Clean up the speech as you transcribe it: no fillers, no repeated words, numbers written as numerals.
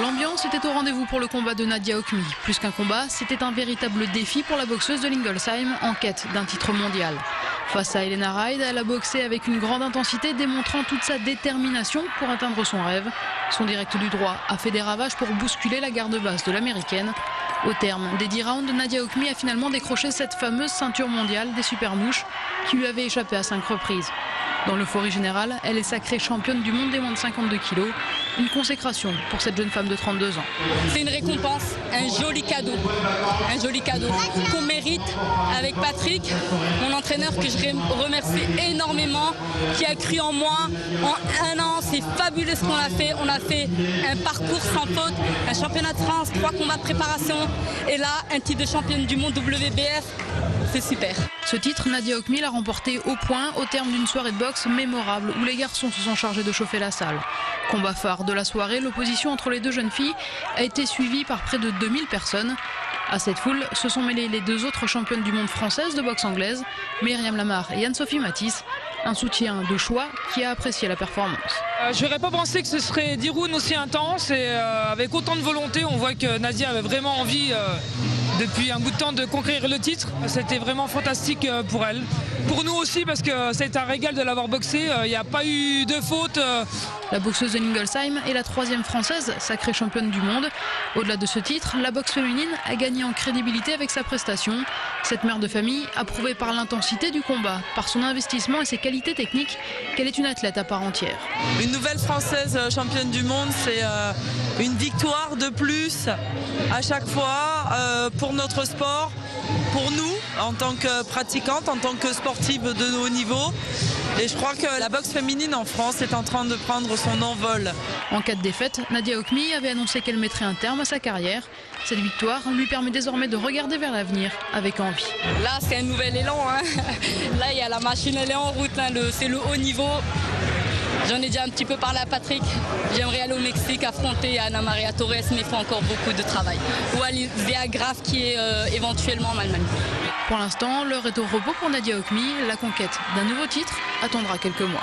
L'ambiance était au rendez-vous pour le combat de Nadia Okmi. Plus qu'un combat, c'était un véritable défi pour la boxeuse de Lingolsheim en quête d'un titre mondial. Face à Elena Ride, elle a boxé avec une grande intensité, démontrant toute sa détermination pour atteindre son rêve. Son direct du droit a fait des ravages pour bousculer la garde basse de l'américaine. Au terme des 10 rounds, Nadia Okmi a finalement décroché cette fameuse ceinture mondiale des super mouches qui lui avait échappé à 5 reprises. Dans l'euphorie générale, elle est sacrée championne du monde des moins de 52 kilos. Une consécration pour cette jeune femme de 32 ans. C'est une récompense, un joli cadeau qu'on mérite avec Patrick, mon entraîneur que je remercie énormément, qui a cru en moi en un an. C'est fabuleux ce qu'on a fait. On a fait un parcours sans faute, un championnat de France, 3 combats de préparation et là un titre de championne du monde WBF. C'est super. Ce titre, Nadia Okmi l'a remporté au point au terme d'une soirée de boxe mémorable où les garçons se sont chargés de chauffer la salle. Combat phare de la soirée, l'opposition entre les deux jeunes filles a été suivie par près de 2000 personnes. À cette foule se sont mêlées les 2 autres championnes du monde françaises de boxe anglaise, Myriam Lamar et Anne-Sophie Matisse. Un soutien de choix qui a apprécié la performance. Je n'aurais pas pensé que ce serait 10 rounds aussi intenses et avec autant de volonté. On voit que Nadia avait vraiment envie depuis un bout de temps de conquérir le titre. C'était vraiment fantastique pour elle. Pour nous aussi parce que c'est un régal de l'avoir boxé. Il n'y a pas eu de faute. La boxeuse de Lingolsheim est la 3e française sacrée championne du monde. Au-delà de ce titre, la boxe féminine a gagné en crédibilité avec sa prestation. Cette mère de famille a prouvé par l'intensité du combat, par son investissement et ses qualités techniques, qu'elle est une athlète à part entière. Une nouvelle française championne du monde, c'est une victoire de plus à chaque fois pour notre sport, pour nous en tant que pratiquantes, en tant que sportives de haut niveau. Et je crois que la boxe féminine en France est en train de prendre son envol. En cas de défaite, Nadia Okmi avait annoncé qu'elle mettrait un terme à sa carrière. Cette victoire lui permet désormais de regarder vers l'avenir avec envie. Là, c'est un nouvel élan. Là, il y a la machine, elle est en route. C'est le haut niveau. J'en ai déjà un petit peu parlé à Patrick. J'aimerais aller au Mexique affronter Ana Maria Torres, mais il faut encore beaucoup de travail. Ou Alicia Graf qui est éventuellement en Allemagne. Pour l'instant, l'heure est au repos pour Nadia Okmi. La conquête d'un nouveau titre attendra quelques mois.